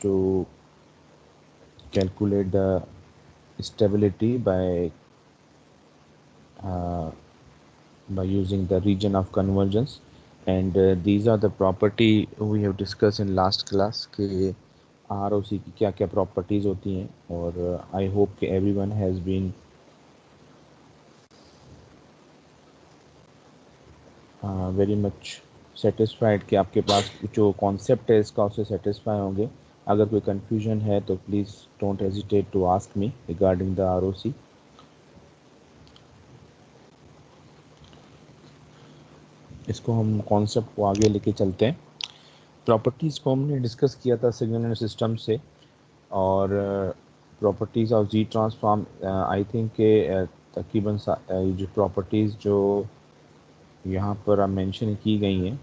to calculate the stability by using the region of convergence, and these are the property we have discussed in last class के ROC की क्या क्या properties होती हैं, और I hope कि everyone has been very much satisfied कि आपके पास जो कॉन्सेप्ट है इसका उससे सेटिस्फाई होंगे. अगर कोई कन्फ्यूजन है तो please don't hesitate to ask me regarding the ROC. इसको हम कॉन्सेप्ट को आगे लेके चलते हैं. प्रॉपर्टीज़ को हमने डिस्कस किया था सिग्नल एंड सिस्टम से, और properties of z transform I think के तकरीबन जो प्रॉपर्टीज़ जो यहाँ पर मेंशन की गई हैं,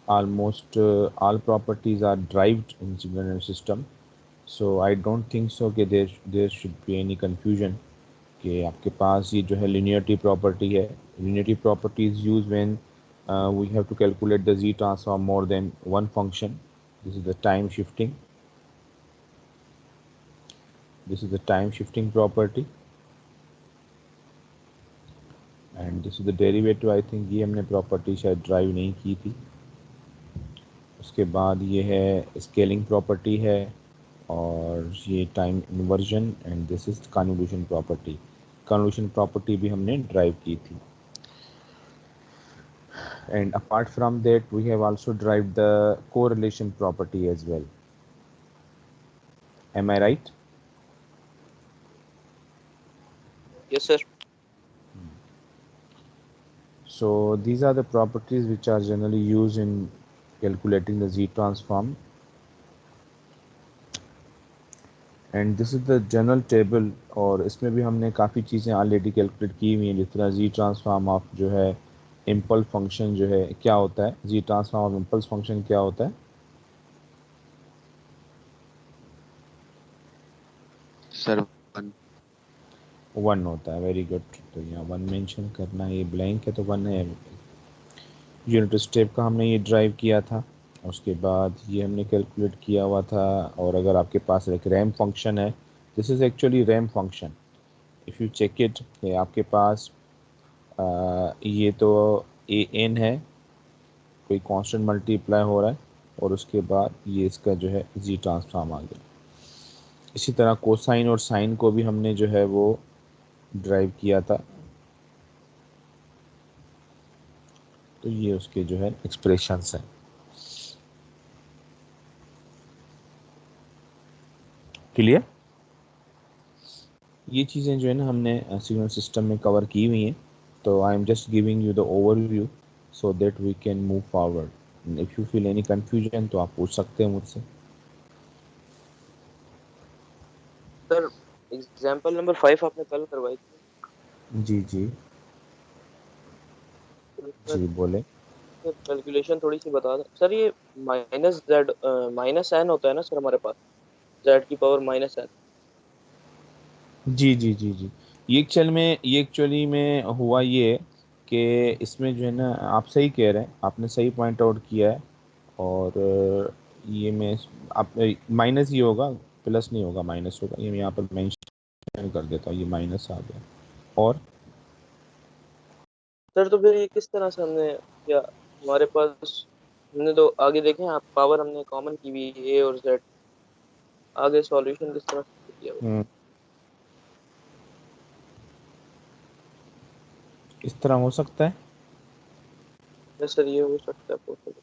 almost all properties are derived in signal and system, so I don't think so कि there should be any confusion कि आपके पास ये जो है linearity property है. Linearity property is used when we have to calculate the z transform more than one function. This is the time shifting. This is the time shifting property, and this is the derivative. I think ये हमने property शायद drive नहीं की थी. उसके बाद ये है स्केलिंग प्रॉपर्टी है, और ये time inversion, and this is convolution property. Convolution property भी हमने ड्राइव की थी. And apart from that we have also derive the correlation property as well. Am I right? Yes, sir. So these are the properties which are generally used in calculating the Z transform, and this is the general table. और इसमें भी हमने काफ़ी चीज़ें already calculate की हुई हैं, जिस तरह Z ट्रांसफॉर्म ऑफ जो है इम्पल्स फंक्शन जो है क्या होता है, Z transform of impulse function क्या होता है. सर 1 होता है. Very good. तो यहाँ 1 मेंशन करना, ये ब्लैंक है तो 1 है. यूनिट स्टेप का हमने ये ड्राइव किया था, उसके बाद ये हमने कैलकुलेट किया हुआ था. और अगर आपके पास एक रैम फंक्शन है, this is actually ramp function. If you check it, आपके पास ये तो ए एन है, कोई कांस्टेंट मल्टीप्लाई हो रहा है, और उसके बाद ये इसका जो है जी ट्रांसफॉर्म आ गया. इसी तरह कोसाइन और साइन को भी हमने जो है वो ड्राइव किया था. तो ये उसके जो है एक्सप्रेशंस हैं. क्लियर? ये चीज़ें जो है ना हमने सिग्नल सिस्टम में कवर की हुई हैं. तो I am just giving you the overview so that we can move forward. If you feel any confusion तो आप पूछ सकते हैं मुझसे. सर एग्जांपल नंबर 5 आपने कल करवाई थी. जी जी जी बोले. कैलकुलेशन थोड़ी सी बता दें सर. ये माइनस एन होता है ना सर हमारे पास, जेड की पावर -n. जी जी जी जी ये एक्चुअली में हुआ ये कि इसमें जो है ना, आप सही कह रहे हैं, आपने सही पॉइंट आउट किया है. और ये में आप माइनस ही होगा, प्लस नहीं होगा, माइनस होगा. ये मैं यहाँ पर मेंशन कर देता हूँ, ये माइनस आ गया. और सर तो फिर ये किस तरह से हमने किया? हमारे पास हमने तो आगे देखें, आप पावर हमने कॉमन की हुई ए और जेड. आगे सॉल्यूशन किस तरह से किया? इस तरह हो सकता है. यस सर, ये हो सकता है possible.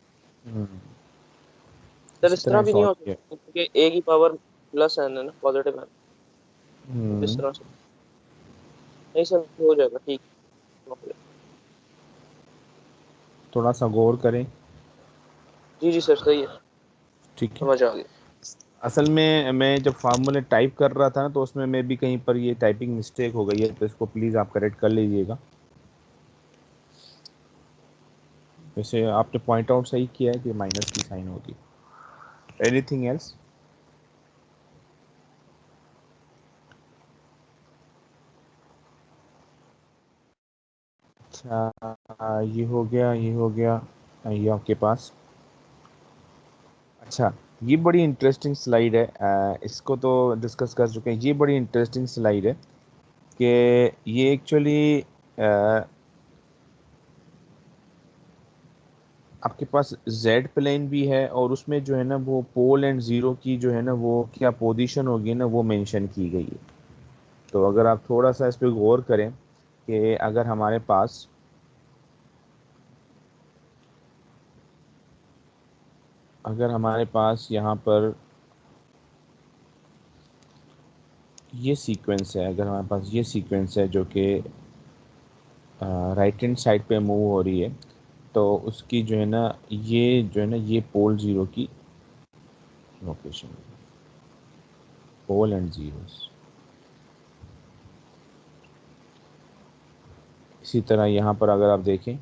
सर इसी इस तरह तरह भी नहीं सॉल्व हो किया. सकता क्योंकि ए की पावर +n है ना, पॉजिटिव है. इस तरह से नहीं सर, हो जाएगा ठीक. थोड़ा सा गौर करें. जी जी सर, सही है, ठीक है. समझ आ गया. असल में मैं जब फार्मूले टाइप कर रहा था ना, तो उसमें मैं भी कहीं पर ये टाइपिंग मिस्टेक हो गई है, तो इसको प्लीज़ आप करेक्ट कर लीजिएगा. वैसे आपने पॉइंट आउट सही किया है कि माइनस की साइन होगी. Anything else? अच्छा, ये हो गया, ये हो गया, ये आपके पास. अच्छा, ये बड़ी इंटरेस्टिंग स्लाइड है, इसको तो डिस्कस कर चुके हैं। ये बड़ी इंटरेस्टिंग स्लाइड है कि ये एक्चुअली आपके पास जेड प्लेन भी है और उसमें जो है ना वो पोल एंड ज़ीरो की जो है ना वो क्या पोजीशन होगी ना वो मेंशन की गई है। तो अगर आप थोड़ा सा इस पर गौर करें कि अगर हमारे पास यहाँ पर ये सीक्वेंस है, अगर हमारे पास ये सीक्वेंस है जो कि राइट हैंड साइड पे मूव हो रही है, तो उसकी जो है ना ये पोल ज़ीरो की लोकेशन, पोल एंड ज़ीरोस। इसी तरह यहाँ पर अगर आप देखें,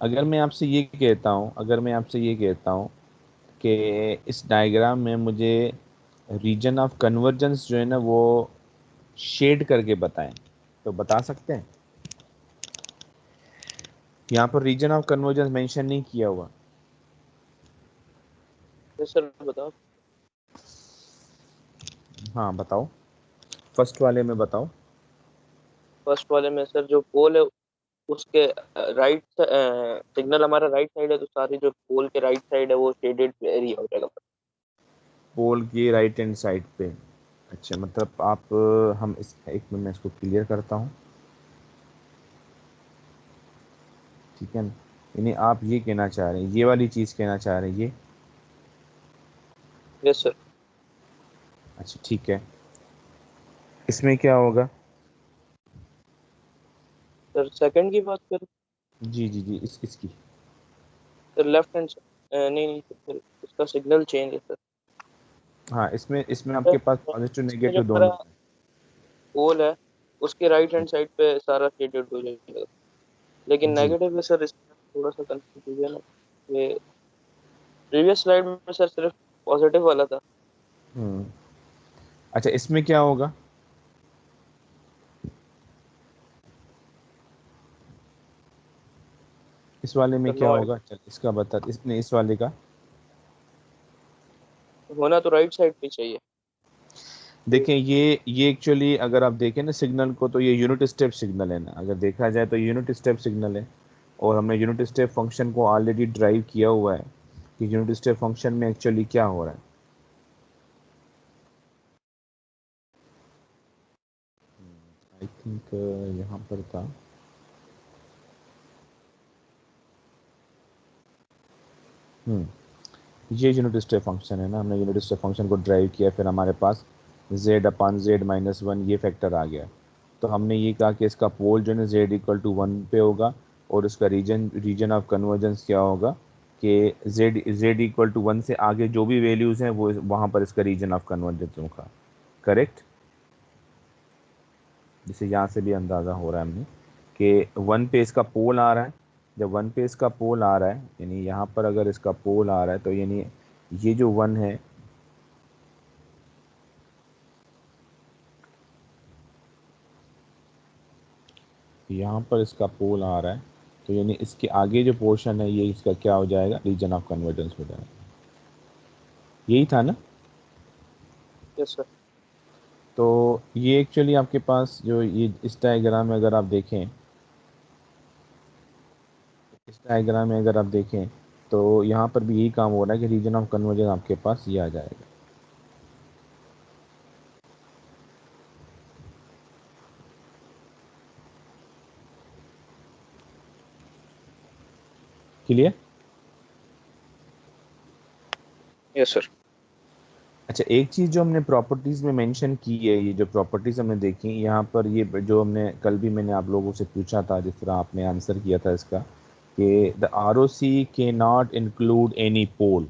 अगर मैं आपसे ये कहता हूँ कि इस डायग्राम में मुझे रीजन ऑफ कन्वर्जेंस जो है ना वो शेड करके बताएं, तो बता सकते हैं? यहाँ पर रीजन ऑफ कन्वर्जेंस मेंशन नहीं किया हुआ। यस सर बताओ। हाँ बताओ, फर्स्ट वाले में बताओ। फर्स्ट वाले में सर जो पोल है उसके राइट सिग्नल हमारा राइट साइड है, तो सारी जो पोल के राइट साइड है वो शेडेड एरिया हो जाएगा। पोल की राइट हैंड साइड पे। अच्छा, मतलब आप हम इस एक मिनट में इसको क्लियर करता हूँ, ठीक है ना? यानी आप ये कहना चाह रहे हैं, ये वाली चीज़ कहना चाह रहे हैं ये। Yes sir. अच्छा ठीक है, इसमें क्या होगा? सर सेकंड की बात करें, जी जी जी, इसकी। सर लेफ्ट हैंड, नहीं नहीं सर उसका सिग्नल चेंज है सर। हाँ, इसमें इसमें सर आपके पास पॉजिटिव इसमें जो नेगेटिव हमारा दोनों है। पोल है उसके राइट हैंड साइड पे सारा शेडेड हो जाएगा, लेकिन जी। नेगेटिव में सर इसमें थोड़ा सा कंफ्यूजन है। ये प्रीवियस स्लाइड में सर सिर्फ पॉजिटिव वाला था। हम्म। अच्छा, इसमें क्या होगा? इस वाले में सर क्या नो होगा? आइडिया। चल इसका बता, इसने इस वाले का। होना तो राइट साइड पे चाहिए। देखें, ये एक्चुअली अगर आप देखें ना सिग्नल को, तो ये यूनिट स्टेप सिग्नल है ना, अगर देखा जाए तो यूनिट स्टेप सिग्नल है। और हमने यूनिट स्टेप फंक्शन को ऑलरेडी ड्राइव किया हुआ है कि यूनिट स्टेप फंक्शन में एक्चुअली क्या हो रहा है। आई थिंक यहाँ पर था। ये यूनिट स्टेप फंक्शन है ना, हमने यूनिट स्टेप फंक्शन को ड्राइव किया, फिर हमारे पास z/z-1 ये फैक्टर आ गया। तो हमने ये कहा कि इसका पोल जो है z=1 पे होगा, और इसका रीजन ऑफ कन्वर्जेंस क्या होगा कि z=1 से आगे जो भी वैल्यूज़ हैं वो वहाँ पर इसका रीजन ऑफ कन्वर्जेंस होगा। करेक्ट? जिसे यहाँ से भी अंदाज़ा हो रहा है हमें कि 1 पे इसका पोल आ रहा है। जब 1 पे इसका पोल आ रहा है, यानी यहाँ पर अगर इसका पोल आ रहा है, तो यानी ये जो 1 है, यहाँ पर इसका पोल आ रहा है, तो यानी इसके आगे जो पोर्शन है ये इसका क्या हो जाएगा? रीजन ऑफ कन्वर्जेंस हो जाएगा। यही था ना? Yes sir. तो ये एक्चुअली आपके पास जो ये इस डायग्राम में अगर आप देखें, तो यहाँ पर भी यही काम हो रहा है कि रीजन ऑफ कन्वर्जेंस आपके पास ये आ जाएगा। क्लियर? Yes sir. अच्छा, एक चीज़ जो हमने प्रॉपर्टीज़ में मेंशन की है, ये जो प्रॉपर्टीज़ हमने देखी यहाँ पर, ये जो हमने कल भी मैंने आप लोगों से पूछा था, जिस तरह आपने आंसर किया था इसका कि द आर ओ सी के नॉट इंक्लूड एनी पोल।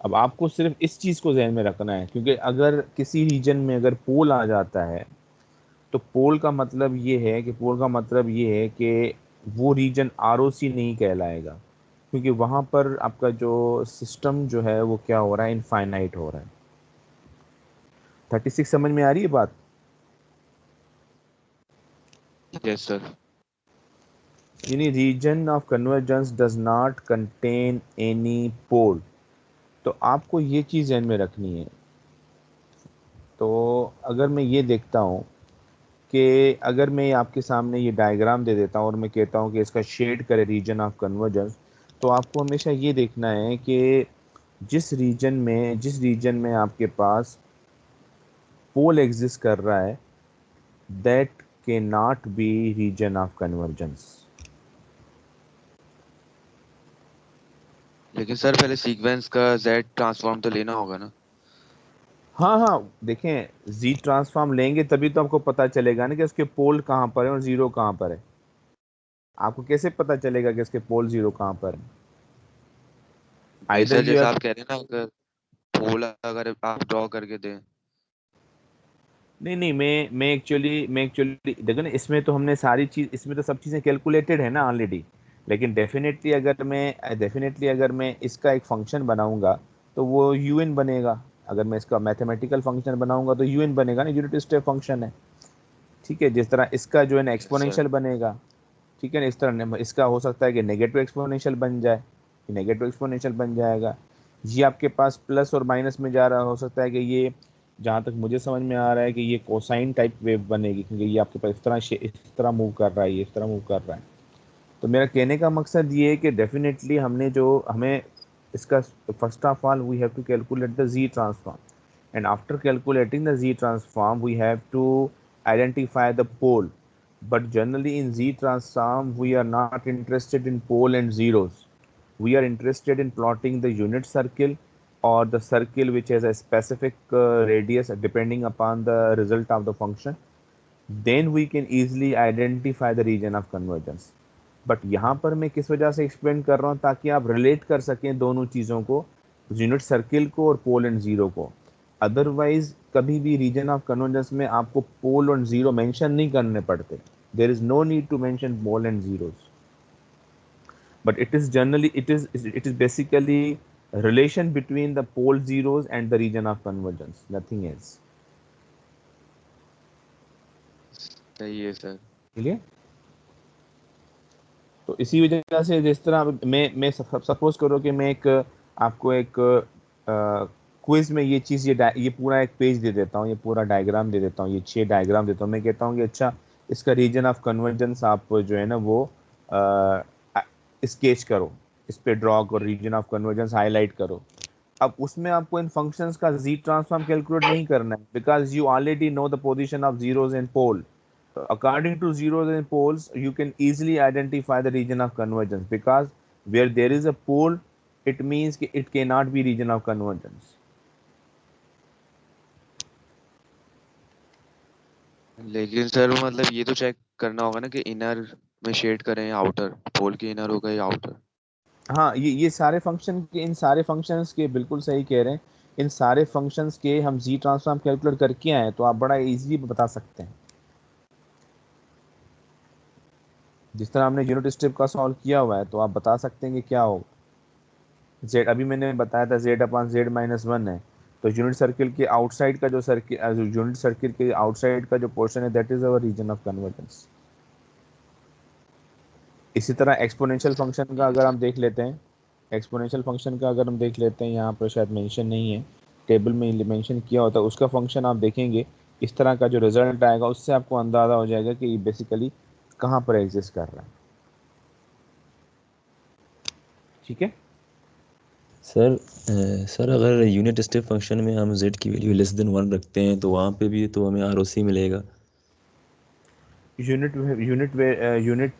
अब आपको सिर्फ इस चीज़ को जहन में रखना है, क्योंकि अगर किसी रीजन में अगर पोल आ जाता है, तो पोल का मतलब ये है कि वो रीजन आर ओ सी नहीं कहलाएगा, क्योंकि वहाँ पर आपका जो सिस्टम जो है वो क्या हो रहा है? इनफाइनाइट हो रहा है। 36 समझ में आ रही है बात? Yes sir. यानी region of convergence does not contain any pole. तो आपको ये चीज़ ध्यान में रखनी है। तो अगर मैं ये देखता हूँ कि अगर मैं आपके सामने ये डायग्राम दे देता हूँ और मैं कहता हूँ कि इसका शेड करे रीजन ऑफ कन्वर्जेंस, तो आपको हमेशा ये देखना है कि जिस रीजन में आपके पास पोल एग्जिस्ट कर रहा है, दैट के not be region of convergence. लेकिन सर पहले सीक्वेंस का जेड ट्रांसफॉर्म तो लेना होगा ना। हाँ हाँ, देखें जी ट्रांसफॉर्म लेंगे तभी तो आपको पता चलेगा ना कि उसके पोल कहाँ पर है और जीरो कहाँ पर है। आपको कैसे पता चलेगा कि इसके पोल जीरो कहाँ पर है? नहीं आइदर सर, यू जैसे आर, आप कह रहे हैं ना, अगर पोल अगर आप ड्रॉ करके दें। नहीं नहीं, मैं एक्चुअली देखो ना, इसमें तो हमने सारी चीज, इसमें तो सब चीजें कैलकुलेटेड है ना ऑलरेडी। लेकिन डेफिनेटली अगर मैं इसका एक फंक्शन बनाऊंगा तो वो यूएन बनेगा। अगर मैं इसका मैथमेटिकल फंक्शन बनाऊंगा तो यूएन बनेगा ना, यूनिट स्टेप फंक्शन है। ठीक है, जिस तरह इसका जो है ना यस सर। एक्सपोनेंशियल बनेगा। ठीक है ना, इस तरह इसका हो सकता है कि नेगेटिव एक्सपोनेंशियल बन जाए, नेगेटिव एक्सपोनेंशियल बन जाएगा। ये आपके पास प्लस और माइनस में जा रहा हो सकता है कि ये, जहाँ तक मुझे समझ में आ रहा है कि ये कोसाइन टाइप वेव बनेगी, क्योंकि ये आपके पास इस तरह मूव कर रहा है, ये इस तरह मूव कर रहा है। तो मेरा कहने का मकसद ये है कि डेफिनेटली हमने जो हमें इसका, first of all we have to calculate the z transform, and after calculating the z transform we have to identify the pole. But generally in z transform we are not interested in pole and zeros. We are interested in plotting the unit circle or the circle which has a specific radius depending upon the result of the function. Then we can easily identify the region of convergence. But यहाँ पर मैं किस वजह से explain कर रहा हूँ, ताकि आप रिलेट कर सकें दोनों चीज़ों को, यूनिट सर्किल को और पोल एंड जीरो को। अदरवाइज कभी भी रीजन ऑफ कन्वर्जेंस में आपको पोल और जीरो मेंशन नहीं करने पड़ते। There is no need to mention pole and zeros, but it is basically relation between the pole zeros and the region of convergence, nothing else. सही है सर। क्लियर? तो इसी वजह से जिस तरह मैं सपोज करो कि मैं एक आपको एक क्विज में ये चीज़, ये पूरा एक पेज दे देता हूँ, ये पूरा डायग्राम दे देता हूँ, ये 6 डायग्राम देता हूँ। मैं कहता हूँ कि अच्छा इसका रीजन ऑफ कन्वर्जेंस आप जो है ना वो स्केच करो, इस पे ड्रॉ करो, रीजन ऑफ कन्वर्जेंस हाईलाइट करो। अब उसमें आपको इन फंक्शंस का जी ट्रांसफॉर्म कैलकुलेट नहीं करना है, because you already know the position of zeros and pole. According to zeros and poles, you can easily identify the region of convergence, because where there is a pole, it means it cannot be region of convergence. लेकिन sir मतलब ये तो check करना होगा ना कि inner में shade करें या आउटर, पोल के इनर होगा या आउटर। हाँ, ये सारे फंक्शन के, इन सारे फंक्शंस के बिल्कुल सही कह रहे हैं। इन सारे फंक्शंस के हम जी ट्रांसफॉर्म कैलकुलेट करके आए, तो आप बड़ा इजीली बता सकते हैं। जिस तरह हमने यूनिट स्टेप का सॉल्व किया हुआ है, तो आप बता सकते हैं कि क्या होगा। जेड अभी मैंने बताया था, z upon z minus one है। तो यूनिट सर्किल के आउटसाइड का जो सर्किल, यूनिट सर्किल के आउटसाइड का जो पोर्शन है, that is our region of convergence. इसी तरह एक्सपोनेंशियल फंक्शन का ठीक है अगर सर। हम देख लेते हैं, एक्सपोनेंशियल फंक्शन का अगर हम देख लेते हैं, यहाँ पर शायद मेंशन नहीं है, टेबल में मेंशन किया होता है। उसका फंक्शन आप देखेंगे, इस तरह का जो रिजल्ट आएगा उससे आपको अंदाज़ा हो जाएगा कि ये बेसिकली कहाँ पर एग्जिस्ट कर रहा है। ठीक है। सर अगर यूनिट स्टेप फंक्शन में हम z की वैल्यू लेस देन 1 रखते हैं तो वहाँ पे भी तो हमें ROC मिलेगा। यूनिट यूनिट यूनिट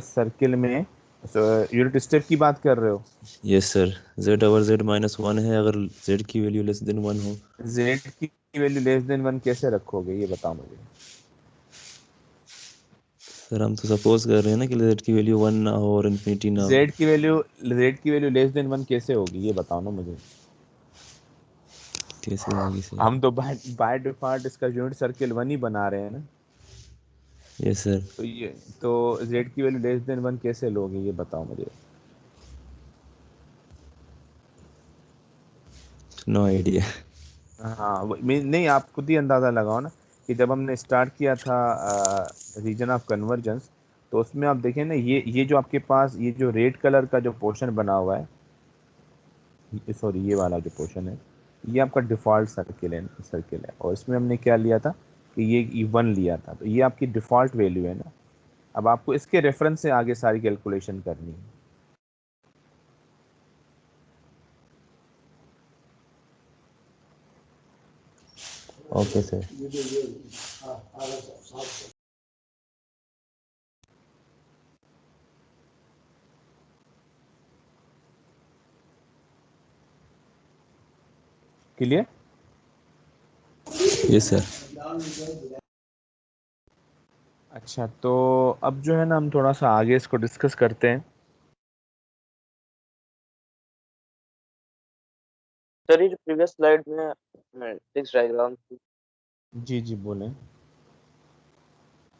सर्किल में यूनिट स्टेप की बात कर रहे हो? Yes sir, z over z minus 1 है अगर z की वैल्यू लेस देन 1 हो। जेड की वैल्यू लेस देन वन कैसे रखोगे, ये बताओ मुझे। सर हम तो सपोज कर रहे हैं ना कि z की वैल्यू 1 ना हो और इन्फिनिटी ना हो। जेड की वैल्यू लेस देन वन कैसे होगी, ये बताओ ना मुझे। कैसे होगी सर? हम तो बाय डिफॉल्ट इसका यूनिट सर्किल वन ही बना रहे हैं ना। Yes sir. तो ये, तो जेड की वैल्यू लेस देन वन कैसे लोगे, ये बताओ मुझे। No idea. हाँ नहीं, आप खुद ही अंदाजा लगाओ ना। कि जब हमने स्टार्ट किया था रीजन ऑफ कन्वर्जेंस, तो उसमें आप देखें ना, ये जो आपके पास ये जो रेड कलर का जो पोर्शन बना हुआ है, सॉरी ये वाला जो पोर्शन है, ये आपका डिफ़ॉल्ट सर्किल है, और इसमें हमने क्या लिया था कि ये 1 लिया था, तो ये आपकी डिफ़ॉल्ट वैल्यू है ना। अब आपको इसके रेफरेंस से आगे सारी कैलकुलेशन करनी है। Okay sir. Clear? Yes sir. अच्छा, तो अब जो है ना हम थोड़ा सा आगे इसको डिस्कस करते हैं। सर ये जो प्रीवियस स्लाइड में मैट्रिक्स डायग्राम थी, जी जी बोलें।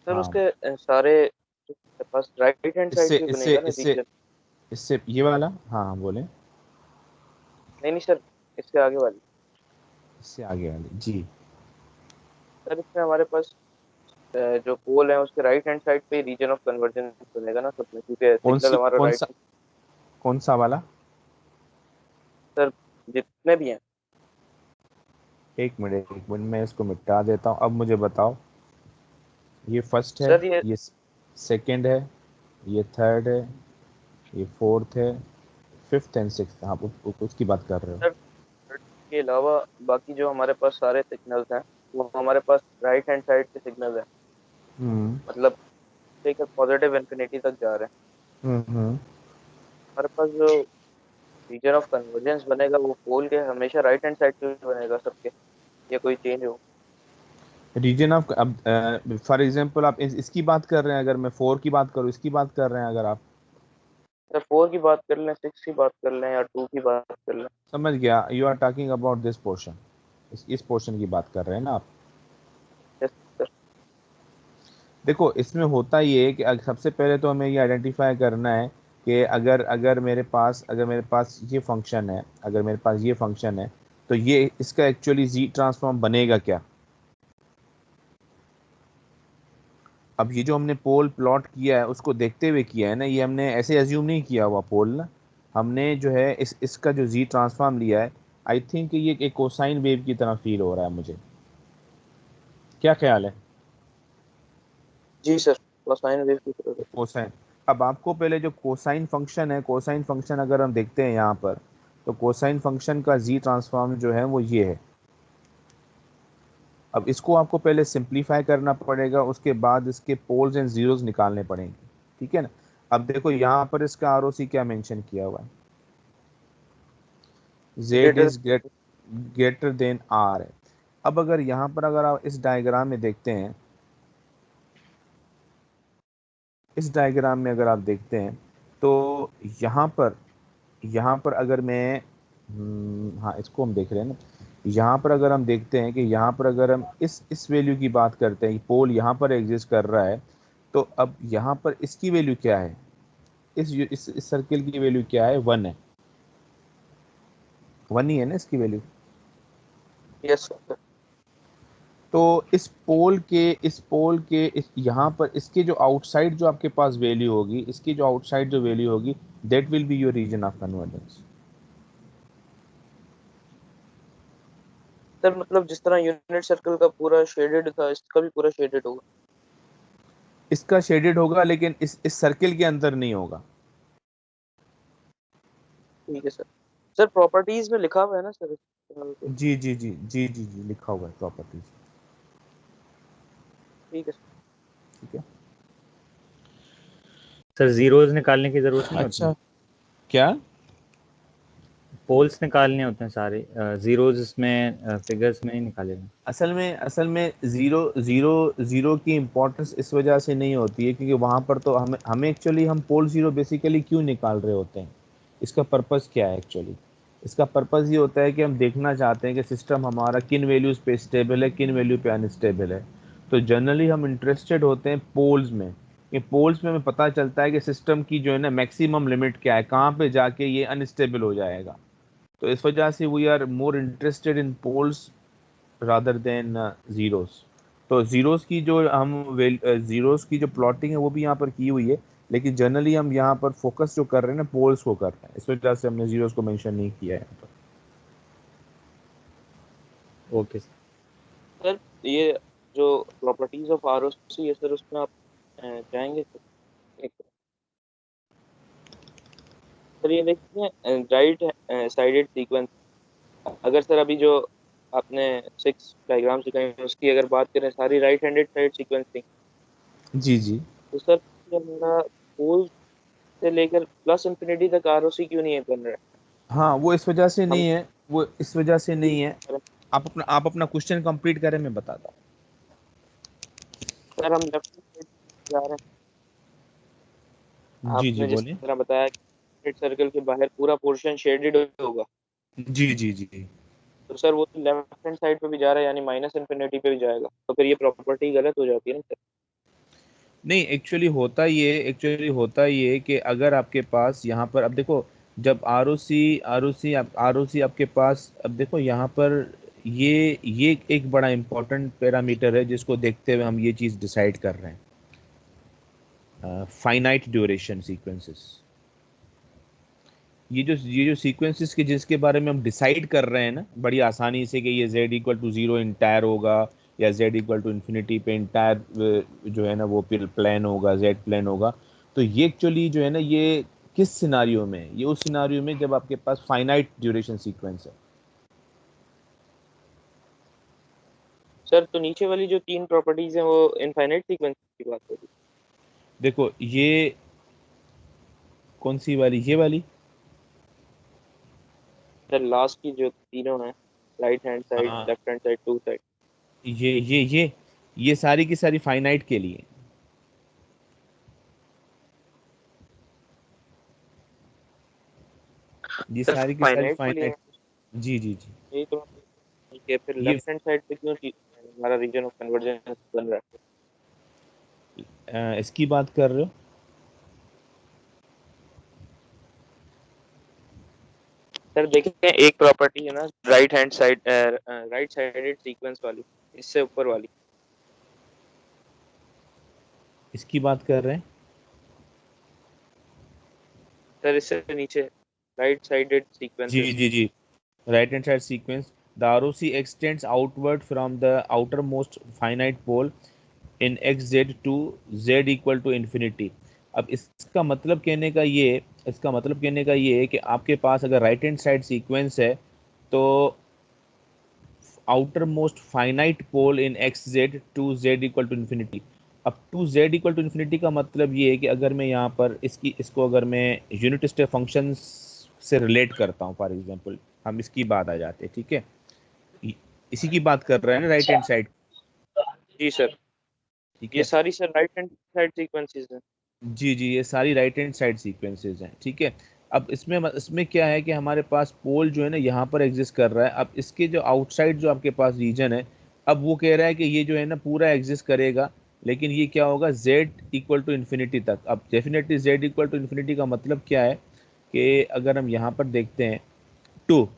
सर हाँ, उसके सारे जो मेरे पास राइट हैंड साइड इससे पे इससे बनेगा ना इससे रीजन। इससे ये वाला, हाँ हाँ बोलें। नहीं नहीं सर, इससे आगे वाली। इससे आगे वाली जी। सर इसमें हमारे पास जो पोल है उसके राइट हैंड साइड पे रीजन ऑफ कन्वर्जेंस बनेगा ना सब में, क्योंकि सिग्नल हमारा राइट। कौन सा वाला? सर जितने भी हैं। एक मिनट मैं इसको मिटा देता हूँ। अब मुझे बताओ, ये फर्स्ट है, सर ये ये सेकंड है, ये थर्ड है, ये फोर्थ है, फिफ्थ एंड सिक्स्थ, हाँ उसकी बात कर रहे हो। सर के अलावा बाकी जो हमारे पास सारे सिग्नल्स हैं वो हमारे पास राइट हैंड साइड के सिग्नल हैं। हम्म मतलब लेकर पॉजिटिव इन्फिनिटी तक जा रहे हैं। हम्म। हमारे पास जो रीजन ऑफ कन्वर्जेंस बनेगा वो पोल के हमेशा राइट हैंड साइड पे बनेगा सबके, या कोई चेंज हो। रीजन ऑफ, अब फॉर एग्जांपल आप इसकी बात कर रहे हैं, अगर मैं 4 की बात करूँ, इसकी बात कर रहे हैं अगर आप। सर 4 की बात कर लें, 6 की बात कर लें, या 2 की बात कर लें। समझ गया, you are talking about this portion, इस पोर्शन की बात कर रहे हैं ना आप। Yes sir. देखो इसमें होता ये है कि सबसे पहले तो हमें ये आइडेंटिफाई करना है कि अगर मेरे पास ये फंक्शन है, अगर मेरे पास ये फंक्शन है, तो ये इसका एक्चुअली जी ट्रांसफॉर्म बनेगा क्या। अब ये जो हमने पोल प्लॉट किया है उसको देखते हुए किया है ना, ये हमने ऐसे एज्यूम नहीं किया हुआ पोल ना। हमने जो है इसका जो जी ट्रांसफॉर्म लिया है। आई थिंक ये एक कोसाइन वेव की तरह फील हो रहा है मुझे, क्या ख्याल है? जी सर, कोसाइन वेव की तरह। कोसाइन। अब आपको पहले जो कोसाइन फंक्शन है, कोसाइन फंक्शन अगर हम देखते हैं यहाँ पर, तो कोसाइन फंक्शन का जी ट्रांसफॉर्म जो है वो ये है। अब इसको आपको पहले सिंप्लीफाई करना पड़ेगा, उसके बाद इसके पोल्स एंड जीरोस निकालने पड़ेंगे, ठीक है ना। अब देखो यहाँ पर इसका आरओसी क्या मेंशन किया हुआ है, z greater. Is greater than r है। अब अगर यहाँ पर अगर आप इस डायग्राम में देखते हैं, इस डायग्राम में अगर आप देखते हैं, तो यहाँ पर अगर मैं हाँ इसको हम देख रहे हैं ना, यहाँ पर अगर हम देखते हैं कि यहाँ पर अगर हम इस वैल्यू की बात करते हैं, पोल यहाँ पर एग्जिस्ट कर रहा है, तो अब यहाँ पर इसकी वैल्यू क्या है, इस सर्किल की वैल्यू क्या है, 1 है, 1 ही है ना इसकी वैल्यू। Yes sir. तो यहाँ पर इसके जो आउटसाइड जो आपके पास वैल्यू होगी, इसकी जो आउटसाइड जो वैल्यू होगी, that will be your region of convergence. Sir मतलब जिस तरह यूनिट सर्कल का पूरा शेडेड था, इसका भी पूरा शेडेड होगा। इसका शेडेड होगा, लेकिन इस सर्किल के अंदर नहीं होगा। ठीक है सर। सर प्रॉपर्टीज में लिखा हुआ है ना सर इस तरह के? जी जी जी जी जी जी लिखा हुआ है प्रॉपर्टीज। ठीक है ठीक है। सर जीरोज निकालने की जरूरत नहीं होती? अच्छा, क्या? पोल्स निकालने होते हैं सारे, जीरोज इसमें फिगर्स में नहीं निकाले हैं। असल में जीरो की इम्पोर्टेंस इस वजह से नहीं होती है, क्योंकि वहाँ पर तो हमें एक्चुअली हम पोल जीरो बेसिकली क्यों निकाल रहे होते हैं, इसका पर्पस क्या है एक्चुअली। इसका पर्पस ये होता है कि हम देखना चाहते हैं कि सिस्टम हमारा किन वैल्यूज़ पे स्टेबल है, किन वैल्यू पे अनस्टेबल है। तो जनरली हम इंटरेस्टेड होते हैं पोल्स में। ये पोल्स में हमें पता चलता है कि सिस्टम की जो है ना मैक्सिमम लिमिट क्या है, कहाँ पे जाके ये अनस्टेबल हो जाएगा। तो इस वजह से we are more interested in poles rather than zeros. तो जीरोस की जो जीरोस की जो प्लॉटिंग है वो भी यहाँ पर की हुई है, लेकिन जनरली हम यहाँ पर फोकस जो कर रहे हैं ना पोल्स को कर रहे हैं, इस वजह से हमने जीरोस को मेंशन नहीं किया है यहाँ पर। Okay sir. सर ये जो प्रॉपर्टीज ऑफ आरओसी है सर, उसमें आप जाएंगे सर? एक सर ये देखिए, राइट साइडेड सीक्वेंस। अगर सर अभी जो आपने 6 डायग्राम सिखाई हैं, उसकी अगर बात करें, सारी राइट हैंडेड साइड सीक्वेंस थी। जी जी। तो सर ये हमारा पोल से लेकर प्लस इंफिनिटी तक आरओसी क्यों नहीं है बन रहा है? हाँ वो इस वजह से हम नहीं है, वो इस वजह से नहीं है। आप अपना क्वेश्चन कंप्लीट करें, मैं बताता सर हम लेफ्ट साइड जा रहे हैं। हूँ। जी जी आपने जिस बोलिए। तरह बताया कि सर्कल के बाहर पूरा पोर्शन शेडेड होगा, जी जी जी। तो सर वो तो लेफ्ट हैंड साइड पे भी जा रहा है, यानी माइनस इन्फिनिटी पे भी जाएगा, तो फिर ये प्रॉपर्टी गलत हो जाती है ना सर? नहीं, एक्चुअली होता ये कि अगर आपके पास यहाँ पर, अब देखो, जब आर ओ सी आपके पास, अब देखो यहाँ पर ये एक बड़ा इंपॉर्टेंट पैरामीटर है जिसको देखते हुए हम ये चीज़ डिसाइड कर रहे हैं, फाइनाइट ड्यूरेशन सीक्वेंसेस। ये जो सीक्वेंसेस के जिसके बारे में हम डिसाइड कर रहे हैं ना बड़ी आसानी से कि ये z equal to zero entire होगा, या z इक्वल टू इन्फिनिटी पे इंटायर जो है ना वो प्लेन होगा, z प्लेन होगा। तो ये एक्चुअली जो है ना ये किस सिनारियो में है? ये उस सिनारियो में जब आपके पास फाइनाइट ड्यूरेशन सीक्वेंस है। सर तो नीचे वाली जो 3 प्रॉपर्टीज हैं वो इनफाइनाइट सीक्वेंस की बात हो रही देखो ये कौन सी वाली, ये वाली? है। सर लास्ट की जो तीनों हैं, राइट हैंड साइड, हाँ, left hand side, two side. ये सारी की सारी फाइनाइट के लिए। ये सर सारी की सारी फाइनाइट के लिए फाइनाइट। जी जी जी। यही तो कि फिर ये लेफ्ट हैंड साइड पे क्यों हमारा रीजन ऑफ कन्वर्जेंस बन रहा है? इसकी बात कर रहे हो? सर देखिए, एक प्रॉपर्टी है ना राइट साइडेड सीक्वेंस वाली, इससे ऊपर वाली। इसकी बात कर रहे हैं? सर इससे नीचे right sided ji sequences. Ji ji. Right hand side sequence. The ROC extends outward from the outermost finite pole in xz to z equal to infinity. अब इसका मतलब कहने का ये है कि आपके पास अगर राइट हैंड साइड सीक्वेंस है तो outermost finite pole in x z to z equal to infinity. अब to z equal to infinity का मतलब ये है कि अगर मैं यहाँ पर इसको अगर मैं यूनिट स्टेप फंक्शन से रिलेट करता हूँ, फॉर एग्जांपल हम इसकी बात आ जाते हैं, ठीक है? इसी की बात कर रहे हैं ना, राइट हैंड साइड। जी सर, ठीक ये है। सारी sir right hand side sequences हैं। जी जी, ये सारी राइट हैंड साइड सीक्वेंसेस हैं, ठीक है। अब इसमें क्या है कि हमारे पास पोल जो है ना यहाँ पर एग्जिस्ट कर रहा है। अब इसके जो आउटसाइड जो आपके पास रीजन है, अब वो कह रहा है कि ये जो है ना पूरा एग्जिस्ट करेगा, लेकिन ये क्या होगा, z इक्वल टू इन्फिनिटी तक। अब definitely z equal to infinity का मतलब क्या है कि अगर हम यहाँ पर देखते हैं, to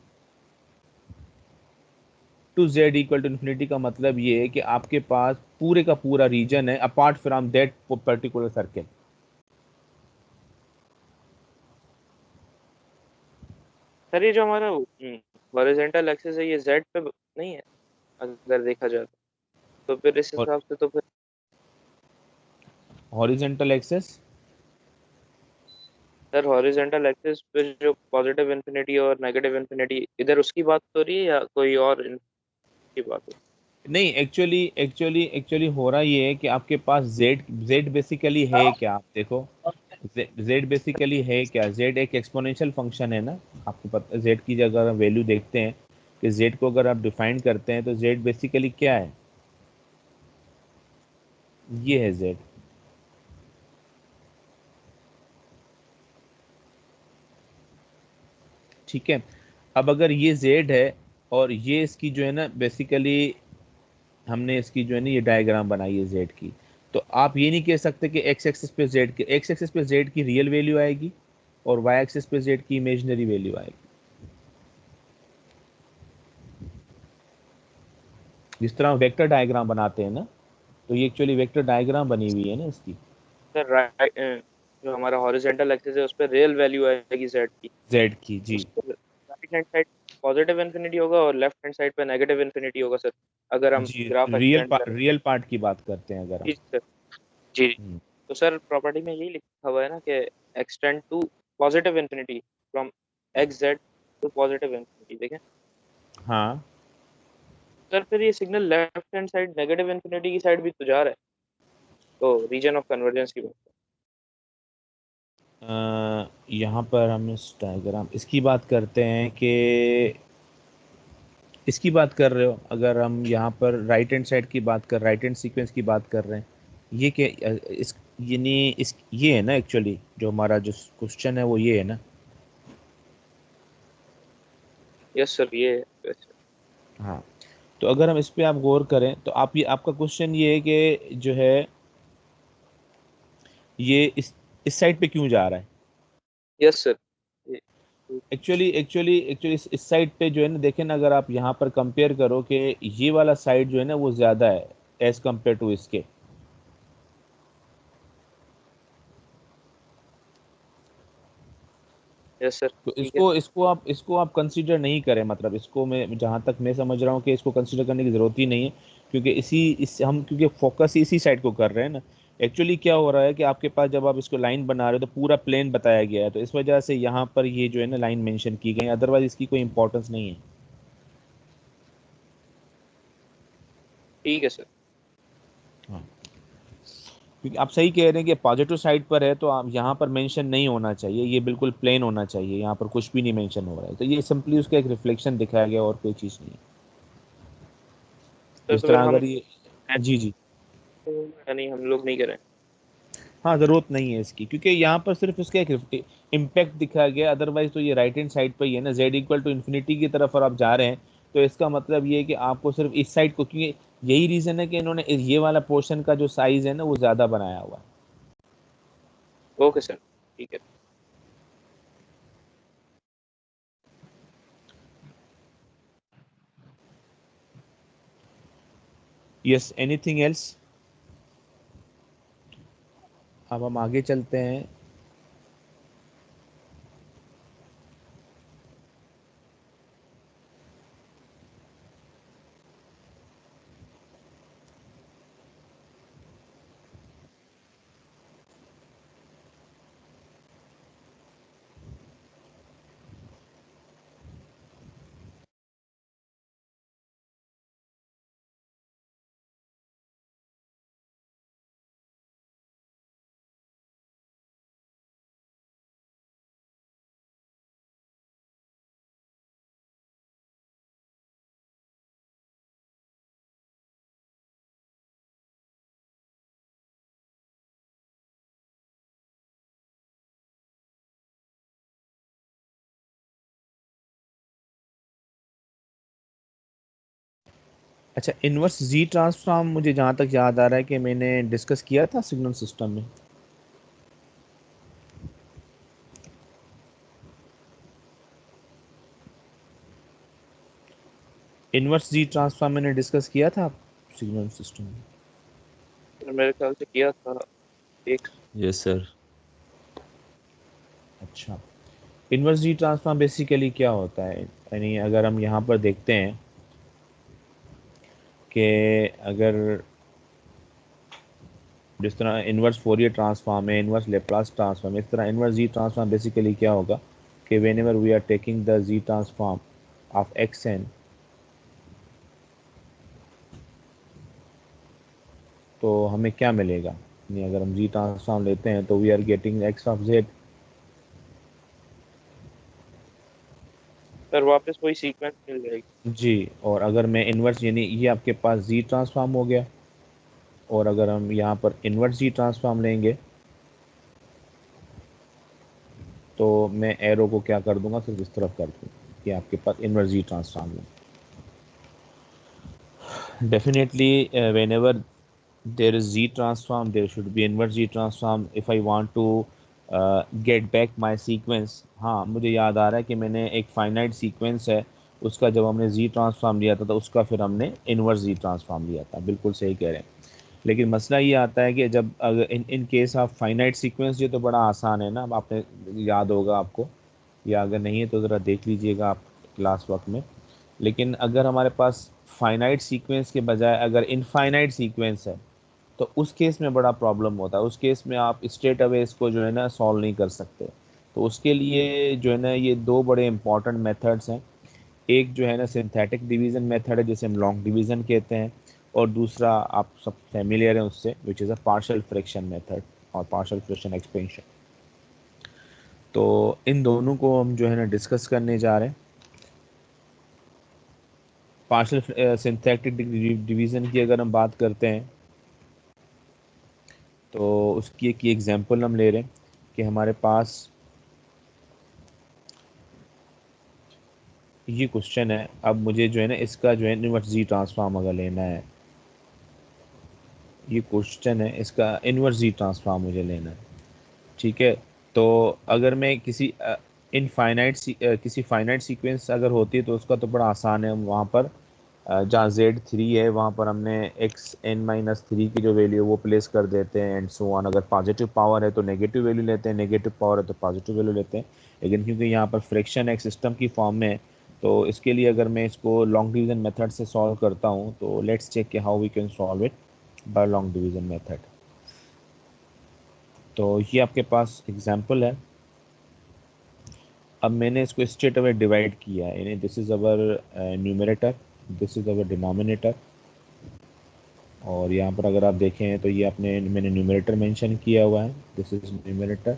to z equal to infinity का मतलब ये है कि आपके पास पूरे का पूरा रीजन है apart from that particular circle. Sir ये जो हमारा हॉरिजॉन्टल एक्सिस है, ये जेड पे नहीं है अगर देखा जाए तो फिर इस और हिसाब से तो फिर horizontal axis, sir horizontal axis पे जो पॉजिटिव इन्फिनिटी और नेगेटिव इन्फिनिटी, इधर उसकी बात हो रही है या कोई और की बात हो नहीं, एक्चुअली हो रहा ये है कि आपके पास जेड बेसिकली है क्या, आप देखो, जेड बेसिकली है क्या? जेड एक एक्सपोनेंशियल फंक्शन है ना, आपको पता, जेड की जगह अगर वैल्यू देखते हैं कि जेड को अगर आप डिफाइन करते हैं तो जेड बेसिकली क्या है? ये है जेड। ठीक है। अब अगर ये जेड है और ये इसकी जो है ना बेसिकली हमने इसकी जो है ना ये डायग्राम बनाई है जेड की, तो आप ये नहीं कह सकते कि एक्स एक्सिस पे जेड की रियल वैल्यू आएगी और वाई एक्सिस पे जेड की इमेजिनरी वैल्यू आएगी। जिस तरह हम वेक्टर डायग्राम बनाते हैं ना, तो ये एक्चुअली वेक्टर डायग्राम बनी हुई है ना इसकी। सर राइट, जो हमारा हॉरिजॉन्टल एक्सिस है उस पर रियल वैल्यू आएगी z की, जेड की, जी। उस पर right hand side positive infinity होगा और लेफ्ट हैंड साइड पे नेगेटिव इन्फिनिटी होगा सर, अगर हम जी, ग्राफ एक्सटेंड करें। रियल पार्ट की बात करते हैं अगर हम। जी सर, जी। हम्म, तो सर प्रॉपर्टी में यही लिखा हुआ है ना कि extend to positive infinity from x z to positive infinity, देखें हाँ। सर। फिर ये signal left hand side negative infinity की साइड भी तो जा रहा है, तो रीजन ऑफ कन्वर्जेंस की बात है। यहाँ पर हम इस डायग्राम इसकी बात करते हैं कि इसकी बात कर रहे हो, अगर हम यहाँ पर राइट हैंड साइड की बात कर, राइट हैंड सीक्वेंस की बात कर रहे हैं, ये क्या इस यानी इस ये है ना एक्चुअली जो हमारा जो क्वेश्चन है वो ये है ना। यस सर, ये है। हाँ, तो अगर हम इस पे आप गौर करें तो आप ये आपका क्वेश्चन ये है कि जो है ये इस साइड पे क्यों जा रहा है। Yes sir. एक्चुअली इस साइड पे जो है ना, देखें ना, अगर आप यहाँ पर कंपेयर करो कि ये वाला साइड जो है ना वो ज़्यादा है एज कंपेयर टू इसके। यस सर, तो ठीक है। इसको आप कंसीडर नहीं करें, मतलब इसको मैं जहाँ तक मैं समझ रहा हूँ कि इसको कंसीडर करने की ज़रूरत ही नहीं है, क्योंकि हम क्योंकि फोकस ही इसी साइड को कर रहे हैं ना। एक्चुअली क्या हो रहा है कि आपके पास जब आप इसको लाइन बना रहे हो तो पूरा प्लेन बताया गया है, तो इस वजह से यहाँ पर ये जो है ना लाइन मेंशन की गई, अदरवाइज इसकी कोई इंपॉर्टेंस नहीं है। ठीक है सर। हाँ, क्योंकि आप सही कह रहे हैं कि पॉजिटिव साइड पर है तो आप यहाँ पर मेंशन नहीं होना चाहिए, ये बिल्कुल प्लेन होना चाहिए, यहाँ पर कुछ भी नहीं मेंशन हो रहा है, तो ये सिंपली उसका एक रिफ्लेक्शन दिखाया गया और कोई चीज़ नहीं है। सर इस तो फिर तरह हम अगर ये, जी जी, यानी हम लोग नहीं करें। हाँ, ज़रूरत नहीं है इसकी, क्योंकि यहाँ पर सिर्फ इसका एक इम्पैक्ट दिखाया गया, अदरवाइज तो ये राइट हैंड साइड पर ही है ना, z इक्वल टू इन्फिनिटी की तरफ और आप जा रहे हैं, तो इसका मतलब ये है कि आपको सिर्फ इस साइड को, क्योंकि यही रीज़न है कि इन्होंने ये वाला पोर्शन का जो साइज़ है ना वो ज़्यादा बनाया हुआ है। ओके सर, ठीक है। Yes, anything else. अब हम आगे चलते हैं। अच्छा, इनवर्स जी ट्रांसफॉर्म मुझे जहाँ तक याद आ रहा है कि मैंने डिस्कस किया था सिग्नल सिस्टम में। इनवर्स जी ट्रांसफॉर्म मैंने डिस्कस किया था सिग्नल सिस्टम में। सर मेरे ख्याल से किया था एक। Yes sir. अच्छा, इनवर्स जी ट्रांसफॉर्म बेसिकली क्या होता है, यानी अगर हम यहाँ पर देखते हैं कि अगर जिस तरह इनवर्स फोरियर ट्रांसफॉर्म है, इनवर्स लेप्लास ट्रांसफॉर्म, इस तरह इनवर्स जी ट्रांसफॉर्म बेसिकली क्या होगा कि whenever we are taking the z transform of x n, तो हमें क्या मिलेगा, यानी अगर हम जी ट्रांसफॉर्म लेते हैं तो we are getting x of z. Sir वापस वही सीक्वेंस मिल जाएगी। जी, और अगर मैं इन्वर्स, यानी ये आपके पास जी ट्रांसफॉर्म हो गया, और अगर हम यहाँ पर इन्वर्स जी ट्रांसफॉर्म लेंगे तो मैं एरो को क्या कर दूंगा, सिर्फ इस तरफ कर दूंगा कि आपके पास इन्वर्स जी ट्रांसफॉर्म है। Definitely whenever there is z transform there should be inverse z transform if I want to get back my sequence। हाँ, मुझे याद आ रहा है कि मैंने एक फाइनाइट सीक्वेंस है, उसका जब हमने z ट्रांसफॉर्म लिया था तो उसका फिर हमने इन्वर्स z ट्रांसफॉर्म लिया था, बिल्कुल सही कह रहे हैं। लेकिन मसला ये आता है कि जब अगर in case of finite sequence, ये तो बड़ा आसान है ना, अब आपने याद होगा आपको, या अगर नहीं है तो ज़रा देख लीजिएगा आप क्लास वक्त में। लेकिन अगर हमारे पास फाइनाइट सीक्वेंस के बजाय अगर इनफाइनाइट सीक्वेंस है तो उस केस में बड़ा प्रॉब्लम होता है। उस केस में आप स्ट्रेट अवे इसको जो है ना सॉल्व नहीं कर सकते। तो उसके लिए जो है ना ये दो बड़े इंपॉर्टेंट मेथड्स हैं। एक जो है ना सिंथेटिक डिवीज़न मेथड है जिसे हम लॉन्ग डिवीज़न कहते हैं, और दूसरा आप सब फेमिलियर हैं उससे, which is a partial fraction method और पार्शियल फ्रैक्शन एक्सपेंशन। तो इन दोनों को हम जो है ना डिस्कस करने जा रहे हैं। पार्शियल सिंथेटिक डिवीज़न की अगर हम बात करते हैं तो उसकी एक एग्जांपल हम ले रहे हैं कि हमारे पास ये क्वेश्चन है। अब मुझे जो है ना इसका जो है इनवर्स जी ट्रांसफॉर्म अगर लेना है, ये क्वेश्चन है, इसका इनवर्स जी ट्रांसफॉर्म मुझे लेना है, ठीक है। तो अगर मैं किसी किसी फाइनाइट सीक्वेंस अगर होती है तो उसका तो बड़ा आसान है। हम वहाँ पर जहाँ Z3 है वहाँ पर हमने xn-3 की जो वैल्यू है वो प्लेस कर देते हैं एंड सो ऑन। अगर पॉजिटिव पावर है तो नेगेटिव वैल्यू लेते हैं, नेगेटिव पावर है तो पॉजिटिव वैल्यू लेते हैं। लेकिन क्योंकि यहाँ पर फ्रैक्शन एक सिस्टम की फॉर्म में है तो इसके लिए अगर मैं इसको लॉन्ग डिवीज़न मेथड से सॉल्व करता हूँ तो लेट्स चेक कि how we can solve it by long division method. तो ये आपके पास एग्जाम्पल है। अब मैंने इसको स्ट्रेट अवे डिवाइड किया है, यानी this is our numerator, this is our denominator. और यहाँ पर अगर आप देखें तो ये मैंने न्यूमरेटर मेंशन किया हुआ है, this is numerator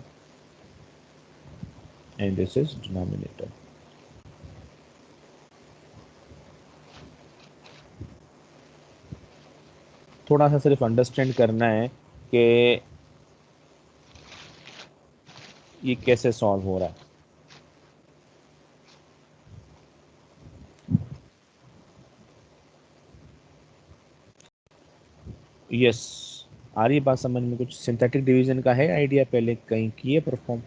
and this is denominator. थोड़ा सा सिर्फ अंडरस्टैंड करना है कि ये कैसे सॉल्व हो रहा है। यस, आ रही बात समझ में? कुछ सिंथेटिक डिवीजन का है आइडिया, पहले कहीं किए perform?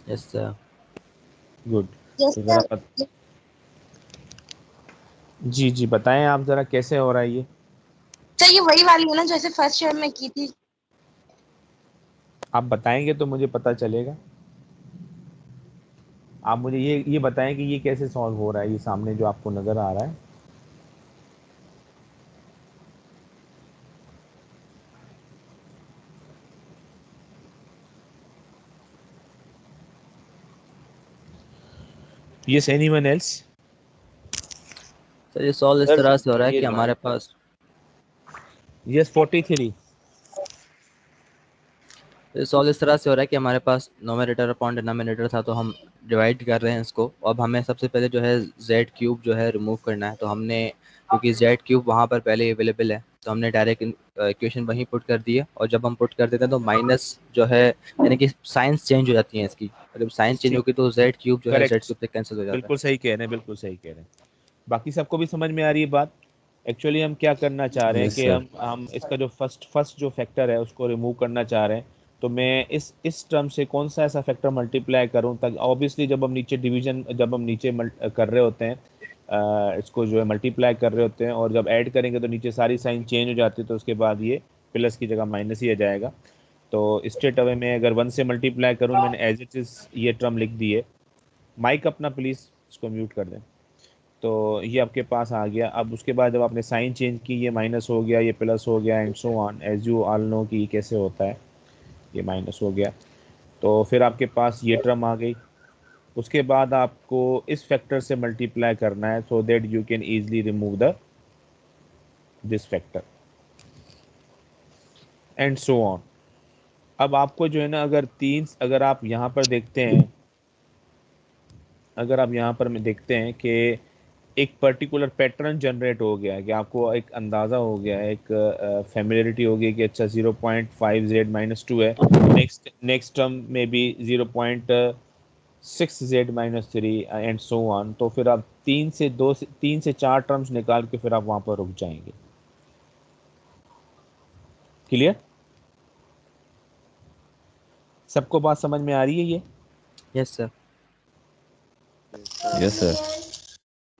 Yes sir. Good. Yes तो ज़रा सर। जी जी बताएं आप ज़रा कैसे हो रहा है ये। सर ये वही वाली है ना जैसे फर्स्ट ईयर में की थी? आप बताएंगे तो मुझे पता चलेगा। आप मुझे ये बताएं कि ये कैसे सॉल्व हो रहा है, ये सामने जो आपको नज़र आ रहा है। Yes, anyone else? सर ये सॉल्व इस सर तरह से हो रहा है ये कि हमारे पास यस 43। ये सॉल्व इस तरह से हो रहा है कि हमारे पास नोमिनेटर अपॉन डिनोमिनेटर था, तो हम डिवाइड कर रहे हैं इसको। अब हमें सबसे पहले जो है जेड क्यूब जो है रिमूव करना है। तो हमने, क्योंकि जेड क्यूब वहाँ पर पहले अवेलेबल है, तो हमने डायरेक्ट इक्वेशन वहीं पुट कर दी है। और जब हम पुट कर देते हैं तो माइनस जो है, यानी कि साइंस चेंज हो जाती है इसकी। जब साइंस चेंज ठीक, होगी तो जेड क्यूब जो है जेड करेक्ट, क्यूब से कैंसिल हो जाता है। बिल्कुल सही कह रहे हैं, बिल्कुल सही कह रहे हैं। बाकी सबको भी समझ में आ रही है बात? एक्चुअली हम क्या करना चाह रहे हैं यस कि सर। हम इसका जो फर्स्ट जो फैक्टर है उसको रिमूव करना चाह रहे हैं। तो मैं इस टर्म से कौन सा ऐसा फैक्टर मल्टीप्लाई करूं ताकि ऑब्वियसली जब हम नीचे डिवीजन, जब हम नीचे कर रहे होते हैं इसको जो है मल्टीप्लाई कर रहे होते हैं, और जब ऐड करेंगे तो नीचे सारी साइन चेंज हो जाती है, तो उसके बाद ये प्लस की जगह माइनस ही आ जाएगा। तो स्ट्रेट अवे में अगर 1 से मल्टीप्लाई करूं, मैंने एज इट इज ये टर्म लिख दी है। माइक अपना प्लीज़ इसको म्यूट कर दें। तो ये आपके पास आ गया। अब उसके बाद जब आपने साइन चेंज की, ये माइनस हो गया, ये प्लस हो गया and so on, as you all know कि ये कैसे होता है। ये माइनस हो गया तो फिर आपके पास ये टर्म आ गई। उसके बाद आपको इस फैक्टर से मल्टीप्लाई करना है so that you can easily remove the this factor and so on. अब आपको जो है ना अगर आप यहाँ पर देखते हैं, अगर आप यहाँ पर में देखते हैं कि एक पर्टिकुलर पैटर्न जनरेट हो गया है, कि आपको एक अंदाज़ा हो गया है, एक फेमिलियरिटी हो गई कि अच्छा 0.5z-2 है, नेक्स्ट टर्म में भी 0.6z-3 एंड सो ऑन। तो फिर आप 3 से 4 टर्म्स निकाल के फिर आप वहाँ पर रुक जाएंगे। क्लियर? सबको बात समझ में आ रही है ये? Yes sir. Yes sir.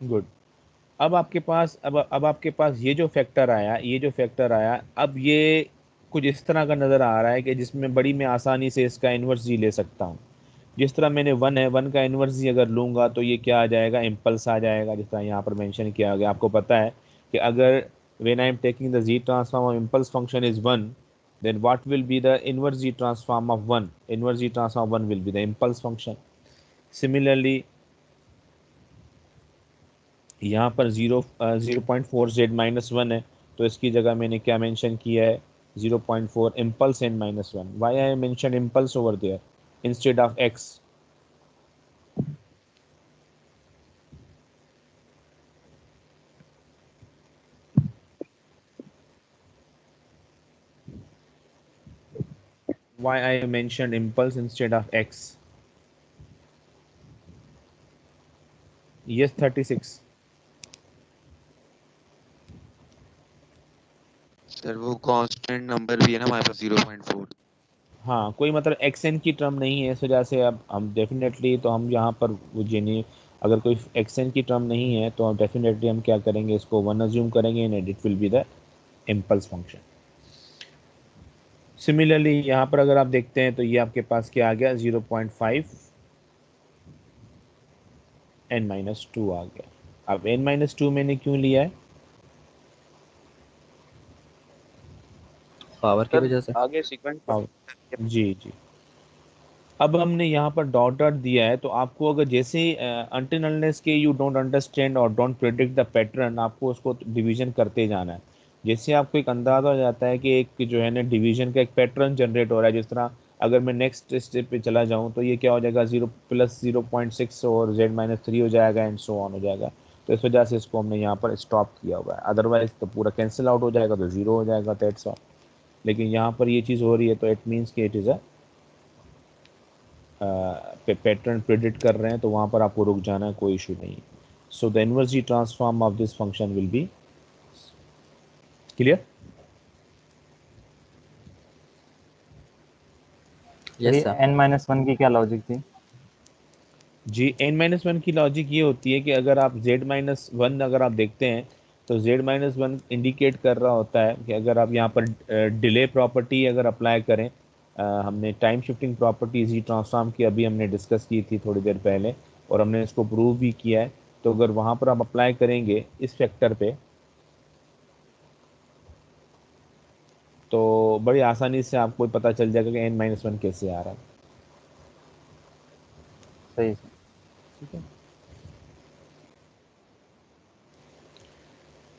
Good. अब आपके पास ये जो फैक्टर आया, अब ये कुछ इस तरह का नज़र आ रहा है कि जिसमें बड़ी मैं आसानी से इसका इन्वर्स जी ले सकता हूँ। जिस तरह मैंने वन का इन्वर्स जी अगर लूँगा तो ये क्या आ जाएगा, इम्पल्स आ जाएगा, जिस तरह यहाँ पर मेंशन किया गया। आपको पता है कि अगर when I am taking the z transform of impulse function is 1, then what will be the inverse G transform of 1? Inverse G transform of 1 will be the impulse function. Similarly, यहाँ पर 0.4 z minus 1 है, तो इसकी जगह मैंने क्या mention किया है, 0.4 impulse n minus 1. Why I mentioned impulse over there instead of x? Why I mentioned impulse instead of x? Yes, 36. Sir वो कांस्टेंट नंबर भी है ना हमारे पास 0.4। हाँ, कोई मतलब एक्स एन की टर्म नहीं है, इस वजह से अब हम डेफिनेटली तो हम यहाँ पर वो यानी अगर कोई एक्स एन की टर्म नहीं है तो हम डेफिनेटली हम क्या करेंगे, इसको 1 अज्यूम करेंगे and it will be the impulse function. Similarly यहाँ पर अगर आप देखते हैं तो ये आपके पास क्या आ गया, 0.5 n-2 आ गया। अब n-2 मैंने क्यों लिया है, पावर की वजह से। आगे सीक्वेंस जी जी। अब हमने यहाँ पर डॉट डॉट दिया है, तो आपको अगर जैसे अनटिल अनलेस के यू डोंट अंडरस्टैंड और डोंट प्रेडिक्ट द पैटर्न, आपको उसको डिवीजन करते जाना है। जैसे आपको एक अंदाज़ा हो जाता है कि एक जो है ना डिवीजन का एक पैटर्न जनरेट हो रहा है, जिस तरह अगर मैं नेक्स्ट स्टेप पे चला जाऊँ तो ये क्या हो जाएगा, 0 + 0.6 और z-3 हो जाएगा एंड सो ऑन हो जाएगा। तो इस वजह से इसको हमने यहाँ पर स्टॉप किया हुआ है, अदरवाइज तो पूरा कैंसिल आउट हो जाएगा, तो 0 हो जाएगा, दैट्स ऑल। लेकिन यहाँ पर ये चीज़ हो रही है तो इट मीन्स कि it is a pattern predict कर रहे हैं, तो वहाँ पर आपको रुक जाना है, कोई इशू नहीं है। So the inverse z transform of this function will be clear. Yes sir. n-1 की क्या लॉजिक थी? जी, n-1 की लॉजिक ये होती है कि अगर आप z-1 अगर आप देखते हैं तो z-1 इंडिकेट कर रहा होता है कि अगर आप यहाँ पर डिले प्रॉपर्टी अगर अप्लाई करें, हमने टाइम शिफ्टिंग प्रॉपर्टी जी ट्रांसफॉर्म की अभी हमने डिस्कस की थी थोड़ी देर पहले, और हमने इसको प्रूव भी किया है। तो अगर वहाँ पर आप अप्लाई करेंगे इस फैक्टर पे, तो बड़ी आसानी से आपको पता चल जाएगा कि n-1 कैसे आ रहा है। सही। ठीक है।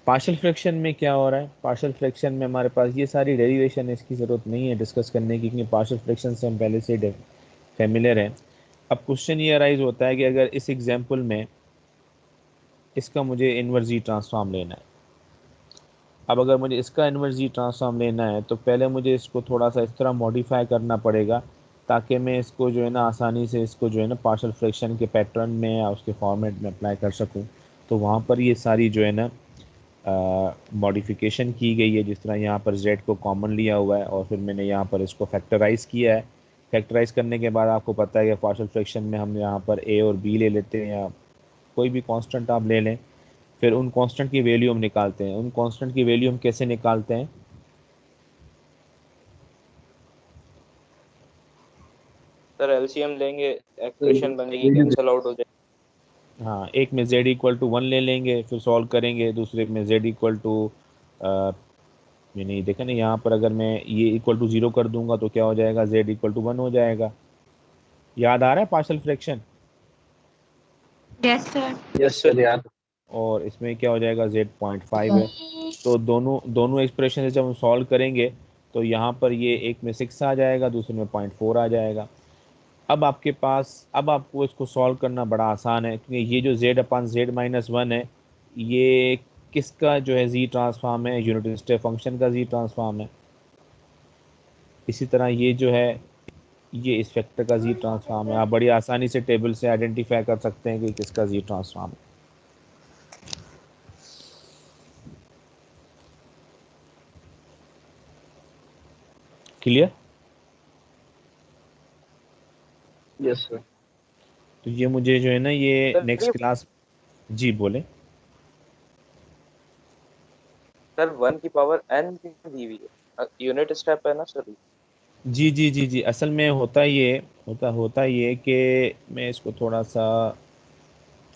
पार्शियल फ्रैक्शन में क्या हो रहा है, पार्शियल फ्रैक्शन में हमारे पास ये सारी डेरिवेशन है, इसकी ज़रूरत नहीं है डिस्कस करने की, क्योंकि पार्शियल फ्रैक्शन से हम पहले से फैमिलियर हैं। अब क्वेश्चन ये अराइज होता है कि अगर इस एग्जांपल में इसका मुझे इनवर्स जी ट्रांसफॉर्म लेना है, अब अगर मुझे इसका इनवर्स जी ट्रांसफॉर्म लेना है तो पहले मुझे इसको थोड़ा सा इस तरह मॉडिफाई करना पड़ेगा, ताकि मैं इसको जो है ना आसानी से इसको जो है ना पार्शियल फ्रैक्शन के पैटर्न में या उसके फॉर्मेट में अप्लाई कर सकूं। तो वहाँ पर ये सारी जो है ना मॉडिफिकेशन की गई है, जिस तरह यहाँ पर z को कॉमन लिया हुआ है और फिर मैंने यहाँ पर इसको फैक्टराइज़ किया है। फैक्टराइज़ करने के बाद आपको पता है कि पार्शियल फ्रैक्शन में हम यहाँ पर a और b ले लेते हैं, या कोई भी कांस्टेंट आप ले लें, फिर उन कांस्टेंट की वैल्यू हम निकालते हैं। उन कांस्टेंट की वैल्यू हम कैसे निकालते हैं, सर एलसीएम लेंगे, एक्सप्रेशन बनेगी, कैंसिल आउट हो जाएगी। हाँ, एक में z=1 ले लेंगे, फिर सॉल्व करेंगे, दूसरे में z यानी देखें ना यहाँ पर अगर मैं ये =0 कर दूंगा तो क्या हो जाएगा, z=1 हो जाएगा। याद आ रहा है partial fraction, yes sir. Yes sir. यार और इसमें क्या हो जाएगा, z.5 है। तो दोनों एक्सप्रेशन से जब हम सॉल्व करेंगे तो यहाँ पर ये एक में 6 आ जाएगा, दूसरे में 0.4 आ जाएगा। अब आपके पास, अब आपको इसको सॉल्व करना बड़ा आसान है, क्योंकि ये जो z/z-1 है ये किसका जो है जी ट्रांसफॉर्म है, यूनिट स्टेप फंक्शन का जी ट्रांसफॉर्म है। इसी तरह ये जो है ये इस फैक्टर का जी ट्रांसफॉर्म है। आप बड़ी आसानी से टेबल से आइडेंटिफाई कर सकते हैं कि किसका जी ट्रांसफॉर्म है। क्लियर। Yes sir. तो ये मुझे जो है ना ये सर नेक्स्ट क्लास, जी बोले। सर 1 की पावर n दी हुई है, यूनिट स्टेप है ना सर। जी जी जी जी, असल में होता ये होता ये कि मैं इसको थोड़ा सा,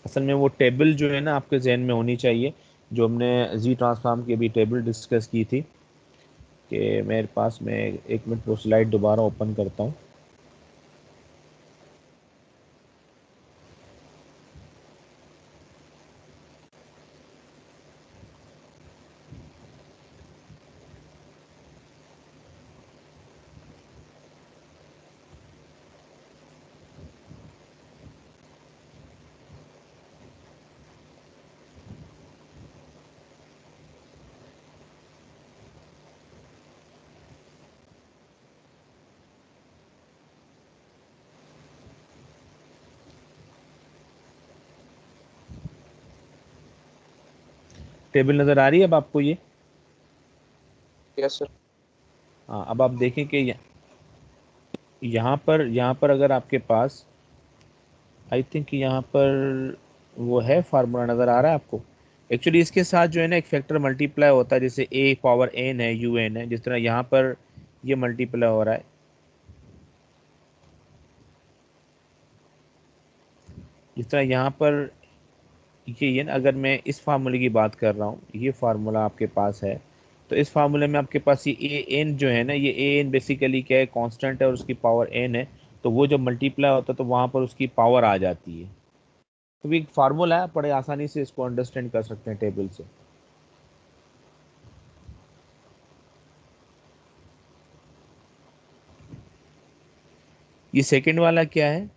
असल में वो टेबल जो है ना आपके जहन में होनी चाहिए, जो हमने जी ट्रांसफॉर्म की अभी टेबल डिस्कस की थी, कि मेरे पास, मैं एक मिनट वो स्लाइड दोबारा ओपन करता हूँ। टेबल नज़र आ रही है अब आपको ये? Yes sir. हाँ, अब आप देखें कि यहाँ पर अगर आपके पास, आई थिंक यहाँ पर वो है, फार्मूला नज़र आ रहा है आपको? एक्चुअली इसके साथ जो है ना एक फैक्टर मल्टीप्लाई होता है, जैसे ए पावर एन है, यू एन है, जिस तरह यहाँ पर ये मल्टीप्लाई हो रहा है, जिस तरह यहाँ पर ये ना, अगर मैं इस फार्मूले की बात कर रहा हूँ, ये फार्मूला आपके पास है, तो इस फार्मूले में आपके पास ये ए एन जो है ना, ये ए एन बेसिकली क्या है, कांस्टेंट है और उसकी पावर एन है, तो वो जब मल्टीप्लाई होता है तो वहाँ पर उसकी पावर आ जाती है। तो ये एक फार्मूला है, बड़े आसानी से इसको अंडरस्टैंड कर सकते हैं टेबल से। ये सेकंड वाला क्या है?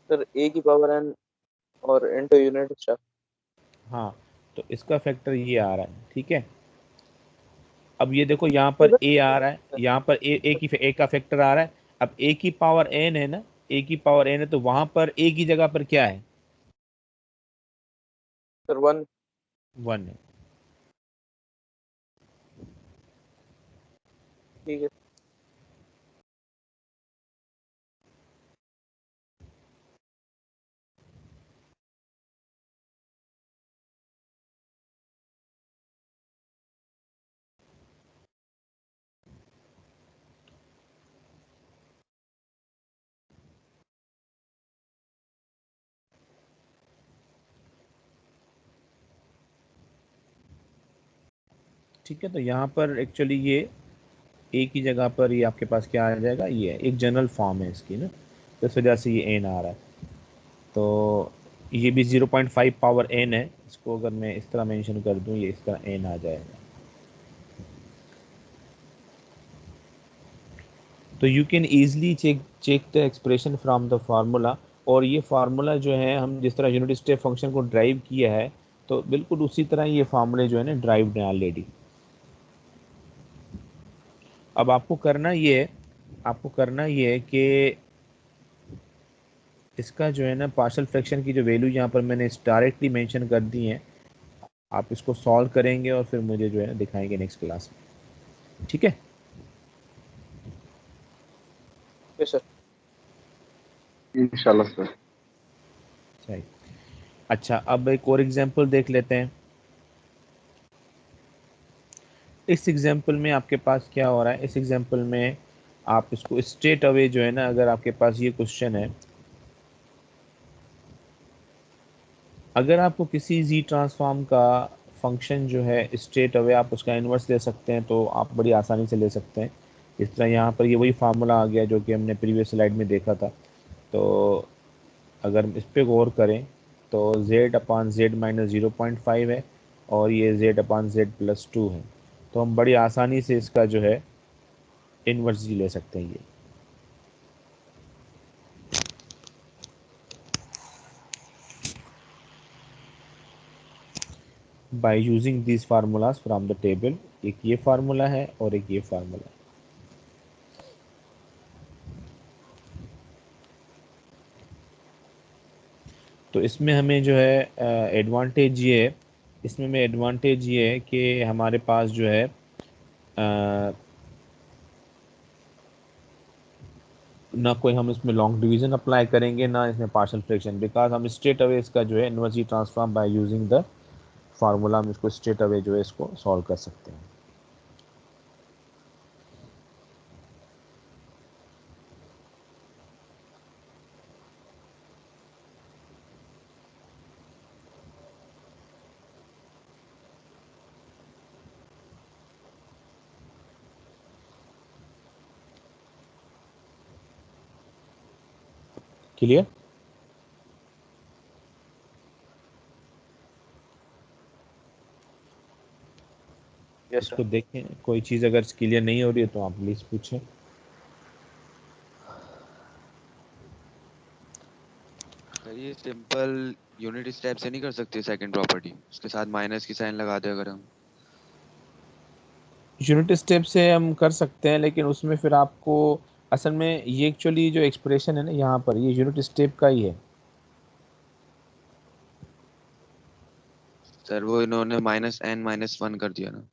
सर a की पावर n और इनटू यूनिट स्टेप। हाँ, तो इसका फैक्टर ये आ रहा है, ठीक है। अब ये देखो यहाँ पर ए आ रहा है, यहाँ पर ए का फैक्टर आ रहा है। अब ए की पावर एन है ना, ए की पावर एन है, तो वहां पर ए की जगह पर क्या है? सर 1। 1 है। ठीक है। ठीक है, तो यहाँ पर एक्चुअली ये ए की जगह पर ये आपके पास क्या आ जाएगा, ये एक जनरल फॉर्म है इसकी ना, तो इस वजह से ये एन आ रहा है। तो ये भी 0.5 पावर एन है, इसको अगर मैं इस तरह मेंशन कर दूं, ये इस तरह एन आ जाएगा। तो you can easily check the expression from the formula. और ये फार्मूला जो है, हम जिस तरह यूनिट स्टेप फंक्शन को ड्राइव किया है, तो बिल्कुल उसी तरह ये फार्मूले जो है ना ड्राइव्ड हैं ऑलरेडी। अब आपको करना ये है कि इसका जो है ना पार्शियल फ्रैक्शन की जो वैल्यू यहाँ पर मैंने डायरेक्टली मेंशन कर दी है, आप इसको सॉल्व करेंगे और फिर मुझे जो है ना दिखाएंगे नेक्स्ट क्लास में, ठीक है? Yes sir. इंशाल्लाह सर। सही। अच्छा, अब एक और एग्जांपल देख लेते हैं। इस एग्जांपल में आपके पास क्या हो रहा है, इस एग्जांपल में आप इसको स्ट्रेट अवे जो है ना, अगर आपके पास ये क्वेश्चन है, अगर आपको किसी जी ट्रांसफॉर्म का फंक्शन जो है स्ट्रेट अवे आप उसका इन्वर्स ले सकते हैं, तो आप बड़ी आसानी से ले सकते हैं। इस तरह यहाँ पर ये वही फार्मूला आ गया जो कि हमने प्रीवियस स्लाइड में देखा था। तो अगर इस पर गौर करें तो z अपान जेड माइनस 0.5 है और ये z अपान जेड प्लस 2 है, तो हम बड़ी आसानी से इसका जो है इन्वर्स जी ले सकते हैं ये। By using this formulas from the table, एक ये फार्मूला है और एक ये फार्मूला है। तो इसमें हमें जो है एडवांटेज ये है, इसमें में एडवांटेज ये है कि हमारे पास जो है ना कोई हम इसमें लॉन्ग डिवीजन अप्लाई करेंगे, ना इसमें पार्शियल फ्रैक्शन, बिकॉज हम स्ट्रेट अवे इसका जो है inverse transform by using the formula हम इसको स्ट्रेट अवे जो है इसको सॉल्व कर सकते हैं। क्लियर? यस इसको सर। देखें, कोई चीज़ अगर क्लियर नहीं हो रही है तो आप प्लीज़ पूछें। सर ये सिंपल यूनिट स्टेप से नहीं कर सकते सेकंड प्रॉपर्टी, उसके साथ माइनस की साइन लगा दे अगर हम। यूनिट स्टेप से हम कर सकते हैं, लेकिन उसमें फिर आपको असल में ये एक्चुअली जो एक्सप्रेशन है ना यहाँ पर, ये यूनिट स्टेप का ही है। सर वो इन्होंने -n-1 कर दिया ना।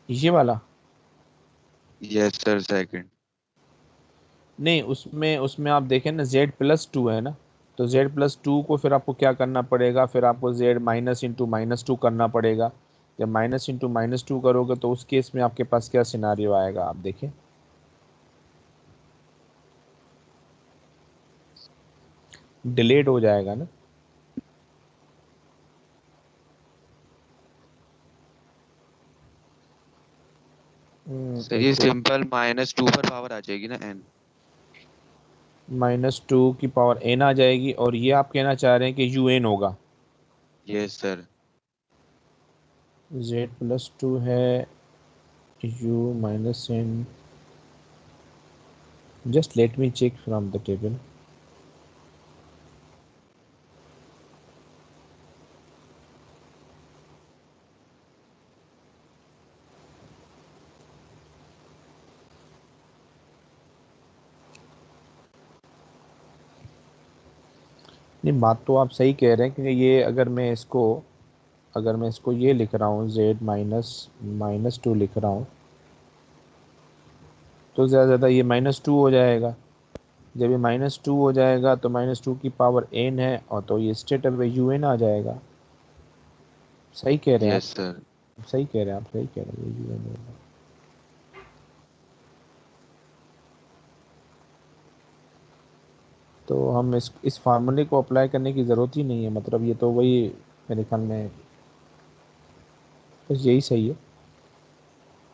ये वाला यस सर सेकंड। नहीं, उसमें उसमें आप देखें ना z+2 है ना, तो z+2 को फिर आपको क्या करना पड़ेगा, फिर आपको z -(-2) करना पड़ेगा। जब -(-2) करोगे तो उस केस में आपके पास क्या सिनारियो आएगा, आप देखें। डिलेड हो जाएगा ना। सर एक ये तो सिंपल -2 पर पावर आ जाएगी ना n। -2 की पावर n आ जाएगी, और ये आप कहना चाह रहे हैं कि un होगा। Yes sir. z+2 है, u -n, just let me check from the table। नहीं, बात तो आप सही कह रहे हैं, क्योंकि ये अगर मैं इसको ये लिख रहा हूँ z-(-2) लिख रहा हूँ, तो ज़्यादा ज़्यादा ये -2 हो जाएगा। जब ये -2 हो जाएगा तो -2 की पावर n है, और तो ये स्ट्रेट अवे un आ जाएगा। सही कह रहे हैं आप, यस सर। सही कह रहे हैं आप, सही कह रहे हैं, ये un होगा। तो हम इस फार्मूले को अप्लाई करने की ज़रूरत ही नहीं है, मतलब ये तो वही मेरे ख्याल में बस यही सही है।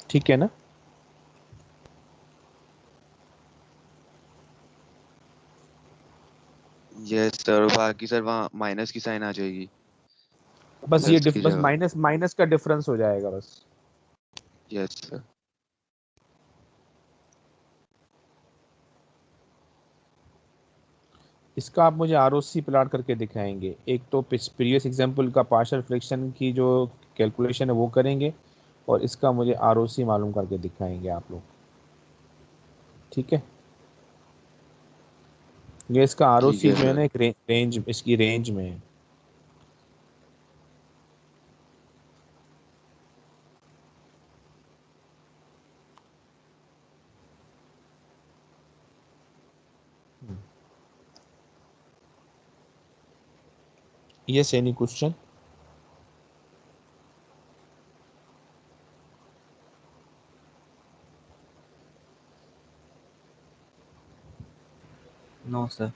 ठीक है ना? यस सर, बाकी सर वहाँ माइनस की साइन आ जाएगी बस प्लस की बस जगह। माइनस माइनस का डिफरेंस हो जाएगा बस। Yes sir. इसका आप मुझे आरओसी प्लॉट करके दिखाएंगे। एक तो प्रीवियस एग्जांपल का पार्शियल फ्रैक्शन की जो कैलकुलेशन है वो करेंगे, और इसका मुझे आरओसी मालूम करके दिखाएंगे आप लोग। ठीक है? ये इसका ठीक आरओसी है जो है ना सर। एक रेंज, इसकी रेंज में है। Yes, any question? No sir.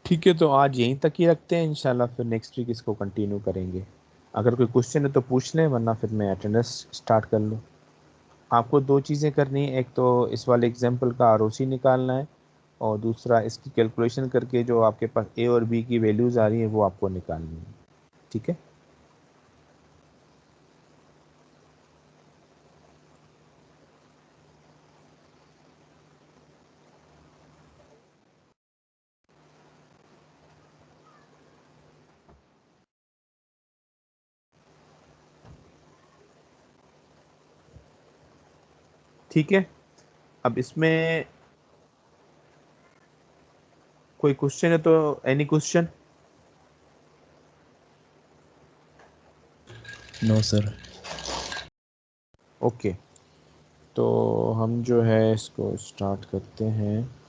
ठीक है, तो आज यहीं तक ही रखते हैं, इंशाल्लाह फिर नेक्स्ट वीक इसको कंटिन्यू करेंगे। अगर कोई क्वेश्चन है तो पूछ लें, वरना फिर मैं अटेंडेंस स्टार्ट कर लूँ। आपको दो चीज़ें करनी है, एक तो इस वाले एग्जांपल का आरओसी निकालना है, और दूसरा इसकी कैलकुलेशन करके जो आपके पास ए और बी की वैल्यूज़ आ रही हैं वो आपको निकालनी है। ठीक है? ठीक है, अब इसमें कोई क्वेश्चन है तो any question? No sir. Okay, तो हम जो है इसको स्टार्ट करते हैं।